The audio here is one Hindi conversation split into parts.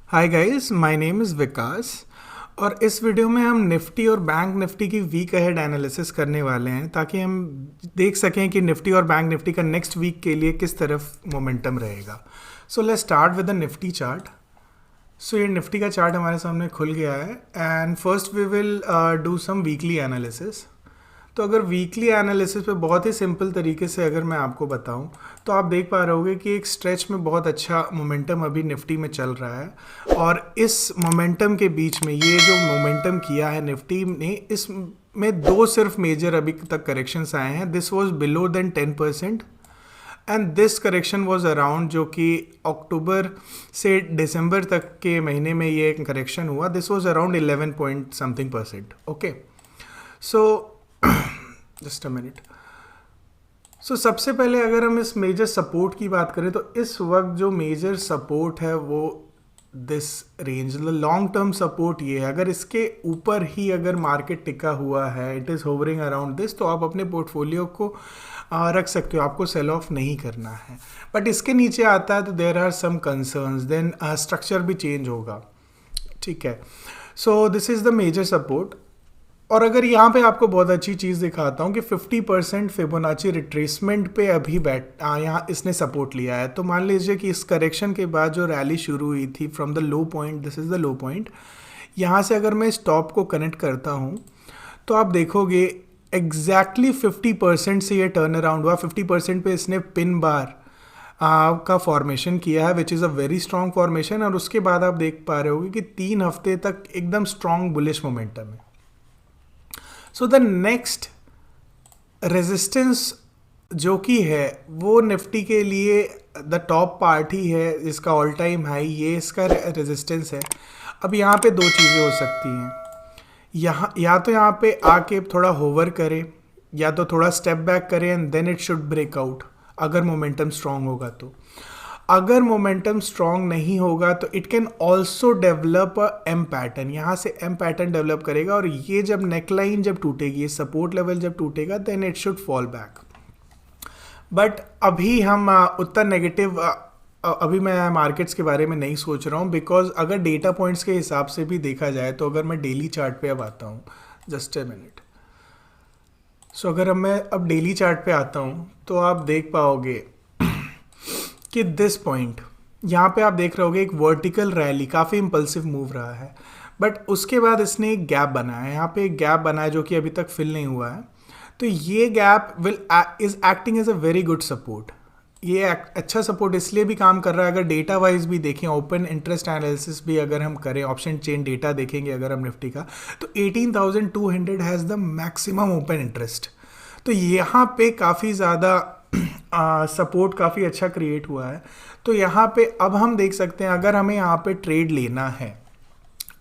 Hi guys, my name is Vikas. और इस वीडियो में हम निफ्टी और बैंक निफ्टी की वीक अहेड एनालिसिस करने वाले हैं ताकि हम देख सकें कि निफ्टी और बैंक निफ्टी का नेक्स्ट वीक के लिए किस तरफ मोमेंटम रहेगा। So let's start with the Nifty chart. So ये निफ्टी का चार्ट हमारे सामने खुल गया है and first we will do some weekly analysis. तो अगर वीकली एनालिसिस पे बहुत ही सिंपल तरीके से अगर मैं आपको बताऊं तो आप देख पा रहे होगे कि एक स्ट्रेच में बहुत अच्छा मोमेंटम अभी निफ्टी में चल रहा है। और इस मोमेंटम के बीच में ये जो मोमेंटम किया है निफ्टी ने, इसमें दो सिर्फ मेजर अभी तक करेक्शंस आए हैं। This was below then 10% and this correction was around, जो कि अक्टूबर से दिसंबर तक के महीने में ये करेक्शन हुआ। This was around 11 point something percent. Okay, so just a minute. So सबसे पहले अगर हम इस मेजर सपोर्ट की बात करें तो इस वक्त जो मेजर सपोर्ट है वो this range, long term support ये है। अगर इसके ऊपर ही अगर मार्केट टिका हुआ है, it is hovering around this, तो आप अपने पोर्टफोलियो को रख सकते हो, आपको सेल ऑफ नहीं करना है। बट इसके नीचे आता है तो there are some concerns, then structure भी चेंज होगा। ठीक है, so this is the major support. और अगर यहाँ पे आपको बहुत अच्छी चीज़ दिखाता हूँ कि 50% फिबोनाची रिट्रेसमेंट पे अभी यहाँ इसने सपोर्ट लिया है। तो मान लीजिए कि इस करेक्शन के बाद जो रैली शुरू हुई थी from the low point, this is the low point, यहाँ से अगर मैं स्टॉप को कनेक्ट करता हूँ तो आप देखोगे एग्जैक्टली 50% से ये टर्न अराउंड हुआ। 50% पे इसने पिन बार का फॉर्मेशन किया है, which is a very strong formation. और उसके बाद आप देख पा रहे होगे कि 3 हफ्ते तक एकदम स्ट्रॉन्ग बुलिश मोमेंटम है। सो द नेक्स्ट रेजिस्टेंस जो कि है वो निफ्टी के लिए द टॉप पार्ट ही है, इसका ऑल टाइम हाई, ये इसका रेजिस्टेंस है। अब यहाँ पे दो चीज़ें हो सकती हैं, यहाँ या तो यहाँ पे आके थोड़ा होवर करे या तो थोड़ा स्टेप बैक करे and then it should break out अगर मोमेंटम स्ट्रांग होगा तो। अगर मोमेंटम स्ट्रांग नहीं होगा तो it can also develop a M pattern, यहाँ से एम पैटर्न डेवलप करेगा और ये जब नेकलाइन जब टूटेगी, सपोर्ट लेवल जब टूटेगा, then it should fall back. But अभी हम उतना नेगेटिव अभी मैं मार्केट्स के बारे में नहीं सोच रहा हूँ, बिकॉज अगर डेटा पॉइंट्स के हिसाब से भी देखा जाए तो अगर मैं डेली चार्ट पे अब आता हूँ, जस्ट ए मिनट। सो अगर मैं अब डेली चार्ट पे आता हूँ तो आप देख पाओगे कि दिस पॉइंट यहाँ पे आप देख रहे होगे एक वर्टिकल रैली, काफ़ी इंपल्सिव मूव रहा है। बट उसके बाद इसने एक गैप बनाया है, यहाँ पे एक गैप बनाया जो कि अभी तक फिल नहीं हुआ है। तो ये gap is acting as a very good support. ये अच्छा सपोर्ट इसलिए भी काम कर रहा है, अगर डेटा वाइज भी देखें, ओपन इंटरेस्ट एनालिसिस भी अगर हम करें, ऑप्शन चेन डेटा देखेंगे अगर हम निफ्टी का, तो 18,200 has the maximum open interest. तो यहाँ पे काफ़ी ज़्यादा सपोर्ट काफ़ी अच्छा क्रिएट हुआ है। तो यहाँ पे अब हम देख सकते हैं अगर हमें यहाँ पे ट्रेड लेना है,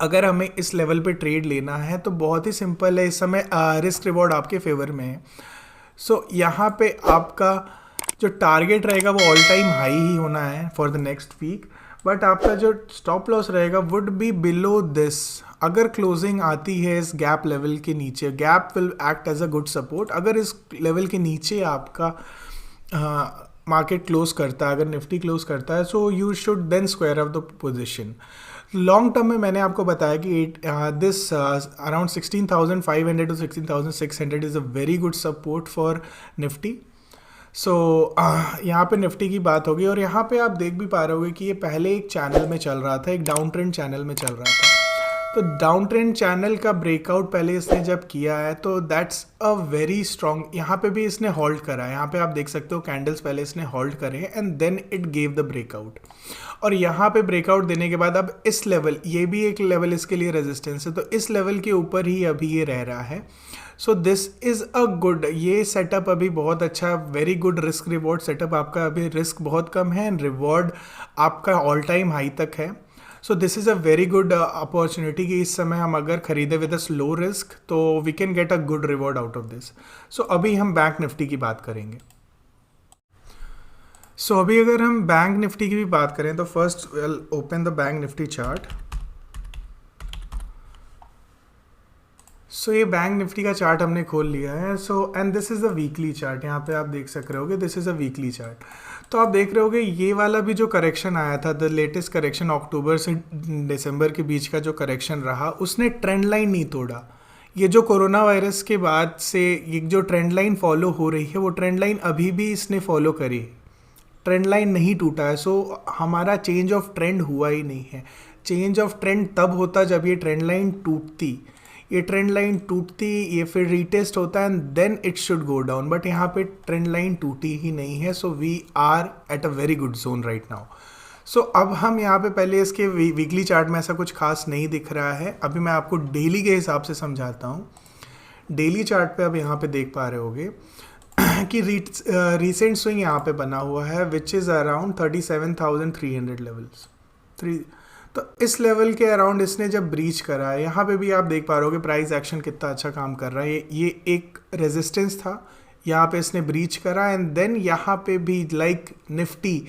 अगर हमें इस लेवल पे ट्रेड लेना है तो बहुत ही सिंपल है, इस समय रिस्क रिवॉर्ड आपके फेवर में है। सो यहाँ पे आपका जो टारगेट रहेगा वो ऑल टाइम हाई ही होना है for the next week. But आपका जो स्टॉप लॉस रहेगा वुड बी बिलो दिस। अगर क्लोजिंग आती है इस गैप लेवल के नीचे, gap will act as a good support. अगर इस लेवल के नीचे आपका मार्केट क्लोज करता है, अगर निफ्टी क्लोज करता है, so you should then square off the position. Long term में मैंने आपको बताया कि this around 16,500 to 16,600 is a very good support for Nifty. So यहाँ पे निफ्टी की बात होगी। और यहाँ पे आप देख भी पा रहे होगे कि ये पहले एक चैनल में चल रहा था, एक डाउन ट्रेंड चैनल में चल रहा था। तो डाउन ट्रेंड चैनल का ब्रेकआउट पहले इसने जब किया है तो दैट्स अ वेरी स्ट्रॉन्ग, यहाँ पे भी इसने होल्ड करा है। यहाँ पे आप देख सकते हो कैंडल्स पहले इसने होल्ड करे and then it gave the breakout. और यहाँ पे ब्रेकआउट देने के बाद अब इस लेवल, ये भी एक लेवल इसके लिए रेजिस्टेंस है, तो इस लेवल के ऊपर ही अभी ये रह रहा है। So this is a good, ये सेटअप अभी बहुत अच्छा, very good risk reward setup. आपका अभी रिस्क बहुत कम है एंड रिवॉर्ड आपका ऑल टाइम हाई तक है। So this is a very good opportunity कि इस समय हम अगर खरीदे विद अ स्लो रिस्क तो we can get a good reward out of this. So अभी हम बैंक निफ्टी की बात करेंगे। सो अभी अगर हम बैंक निफ्टी की भी बात करें तो first will open the bank Nifty chart. So ये बैंक निफ्टी का चार्ट हमने खोल लिया है। So and this is a weekly chart, यहाँ पे आप देख सक रहे होगे this is a weekly chart. तो आप देख रहे होगे ये वाला भी जो करेक्शन आया था, द लेटेस्ट करेक्शन अक्टूबर से दिसंबर के बीच का जो करेक्शन रहा, उसने ट्रेंड लाइन नहीं तोड़ा। ये जो कोरोना वायरस के बाद से ये जो ट्रेंड लाइन फॉलो हो रही है, वो ट्रेंड लाइन अभी भी इसने फॉलो करी, ट्रेंड लाइन नहीं टूटा है। सो हमारा चेंज ऑफ ट्रेंड हुआ ही नहीं है। चेंज ऑफ ट्रेंड तब होता जब ये ट्रेंड लाइन टूटती, ये ट्रेंड लाइन टूटती, ये फिर रीटेस्ट होता है and then it should go down, but यहाँ पे ट्रेंड लाइन टूटी ही नहीं है। So we are at a very good zone right now. So अब हम यहाँ पे पहले इसके वीकली चार्ट में ऐसा कुछ खास नहीं दिख रहा है, अभी मैं आपको डेली के हिसाब से समझाता हूँ। डेली चार्ट पे अब यहाँ पे देख पा रहे होगे कि रिसेंट स्विंग यहाँ पे बना हुआ है विच इज़ अराउंड 37,300 लेवल्स। तो इस लेवल के अराउंड इसने जब ब्रीच करा है, यहाँ पे भी आप देख पा रहे हो कि प्राइस एक्शन कितना अच्छा काम कर रहा है। ये एक रेजिस्टेंस था, यहाँ पे इसने ब्रीच करा एंड देन यहाँ पे भी लाइक निफ्टी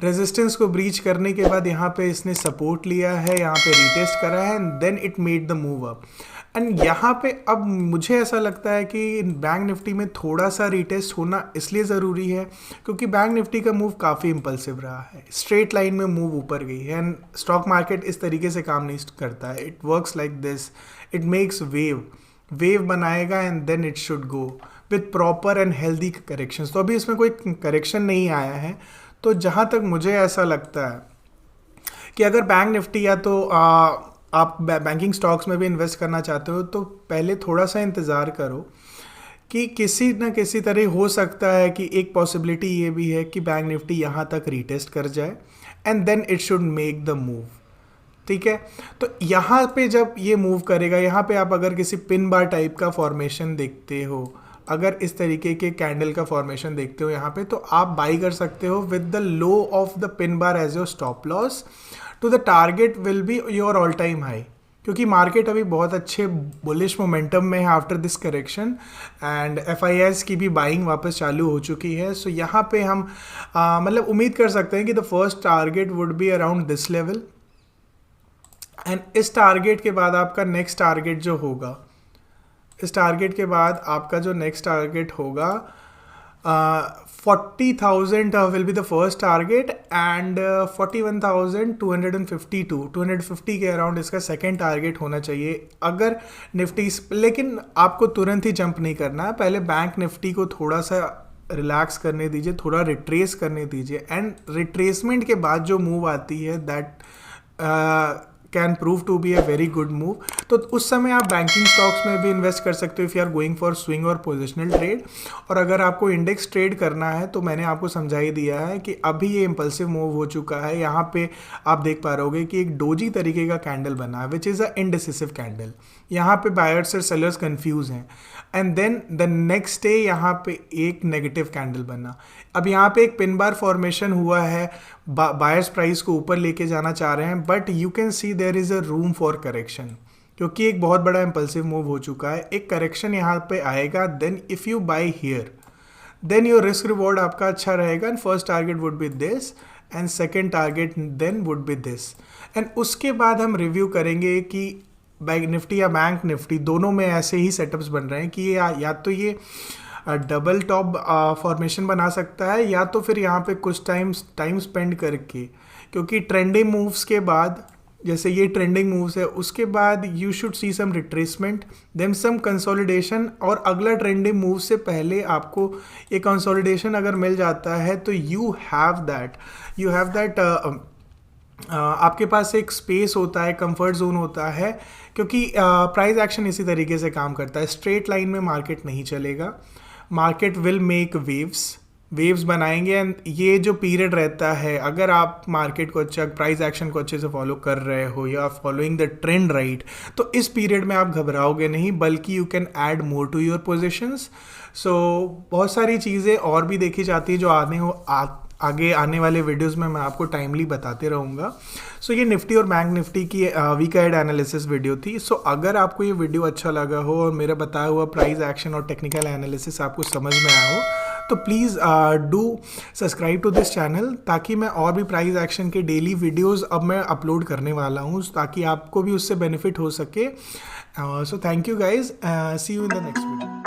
रेजिस्टेंस को ब्रीच करने के बाद यहाँ पे इसने सपोर्ट लिया है, यहाँ पे रीटेस्ट करा है and then it made the move up. And यहाँ पे अब मुझे ऐसा लगता है कि बैंक निफ्टी में थोड़ा सा रीटेस्ट होना इसलिए ज़रूरी है क्योंकि बैंक निफ्टी का मूव काफ़ी इम्पल्सिव रहा है, स्ट्रेट लाइन में मूव ऊपर गई है एंड स्टॉक मार्केट इस तरीके से काम नहीं करता है। It works like this, it makes wave बनाएगा and then it should go with proper and healthy corrections. तो अभी इसमें कोई करेक्शन नहीं आया है। तो जहाँ तक मुझे ऐसा लगता है कि अगर बैंक निफ्टी या तो आप बैंकिंग स्टॉक्स में भी इन्वेस्ट करना चाहते हो तो पहले थोड़ा सा इंतज़ार करो कि किसी न किसी तरह हो सकता है कि एक पॉसिबिलिटी ये भी है कि बैंक निफ्टी यहाँ तक रीटेस्ट कर जाए and then it should make the move. ठीक है, तो यहाँ पे जब ये मूव करेगा, यहाँ पे आप अगर किसी पिन बार टाइप का फॉर्मेशन देखते हो, अगर इस तरीके के कैंडल का फॉर्मेशन देखते हो यहाँ पे, तो आप बाई कर सकते हो with the low of the pin bar as your stop loss to the target will be your all time high, क्योंकि मार्केट अभी बहुत अच्छे बुलिश मोमेंटम में है after this correction and FIS की भी बाइंग वापस चालू हो चुकी है। सो यहाँ पे हम मतलब उम्मीद कर सकते हैं कि the first target would be around this level and इस टारगेट के बाद आपका नेक्स्ट टारगेट जो होगा, इस टारगेट के बाद आपका जो नेक्स्ट टारगेट होगा 40,000 will be the first target and 41,250 के अराउंड इसका सेकेंड टारगेट होना चाहिए अगर निफ्टी। लेकिन आपको तुरंत ही जंप नहीं करना है, पहले बैंक निफ्टी को थोड़ा सा रिलैक्स करने दीजिए, थोड़ा रिट्रेस करने दीजिए एंड रिट्रेसमेंट के बाद जो मूव आती है that can prove to be a very good move. तो उस समय आप बैंकिंग स्टॉक्स में भी इन्वेस्ट कर सकते हो if you are going for swing और पोजिशनल ट्रेड। और अगर आपको इंडेक्स ट्रेड करना है तो मैंने आपको समझा ही दिया है कि अभी ये इम्पल्सिव मूव हो चुका है। यहाँ पे आप देख पा रहे कि एक डोजी तरीके का कैंडल बना है which is a indecisive candle. यहाँ पे बायर्स और सेलर्स कंफ्यूज हैं and then the next day यहाँ पे एक नेगेटिव कैंडल बना। अब यहाँ पे एक पिन बार फॉर्मेशन हुआ है, बायर्स प्राइस को ऊपर लेके जाना चाह रहे हैं, but you can see there is a room for correction क्योंकि एक बहुत बड़ा इम्पल्सिव मूव हो चुका है। एक करेक्शन यहाँ पे आएगा, then if you buy here then your risk reward आपका अच्छा रहेगा and first target would be this and second target then would be this and उसके बाद हम रिव्यू करेंगे कि बैंक निफ्टी या बैंक निफ्टी दोनों में ऐसे ही सेटअप्स बन रहे हैं कि ये या तो ये डबल टॉप फॉर्मेशन बना सकता है या तो फिर यहाँ पे कुछ टाइम स्पेंड करके, क्योंकि ट्रेंडिंग मूव्स के बाद जैसे ये ट्रेंडिंग मूव्स है उसके बाद you should see some retracement then some consolidation और अगला ट्रेंडिंग मूव से पहले आपको ये कंसोलिडेशन अगर मिल जाता है तो यू हैव दैट आपके पास एक स्पेस होता है, कंफर्ट जोन होता है, क्योंकि प्राइस एक्शन इसी तरीके से काम करता है। स्ट्रेट लाइन में मार्केट नहीं चलेगा, मार्केट विल मेक वेव्स बनाएंगे एंड ये जो पीरियड रहता है अगर आप मार्केट को अच्छा प्राइस एक्शन को अच्छे से फॉलो कर रहे हो या फॉलोइंग द ट्रेंड राइट, तो इस पीरियड में आप घबराओगे नहीं बल्कि you can add more to your positions. So बहुत सारी चीज़ें और भी देखी जाती है जो आगे आने वाले वीडियोस में मैं आपको टाइमली बताते रहूँगा। सो ये निफ्टी और बैंक निफ्टी की वीक अहेड एनालिसिस वीडियो थी। सो अगर आपको ये वीडियो अच्छा लगा हो और मेरा बताया हुआ प्राइस एक्शन और टेक्निकल एनालिसिस आपको समझ में आया हो तो please do subscribe to this channel, ताकि मैं और भी प्राइस एक्शन के डेली वीडियोस अब मैं अपलोड करने वाला हूँ ताकि आपको भी उससे बेनिफिट हो सके। So thank you guys, see you in the next video.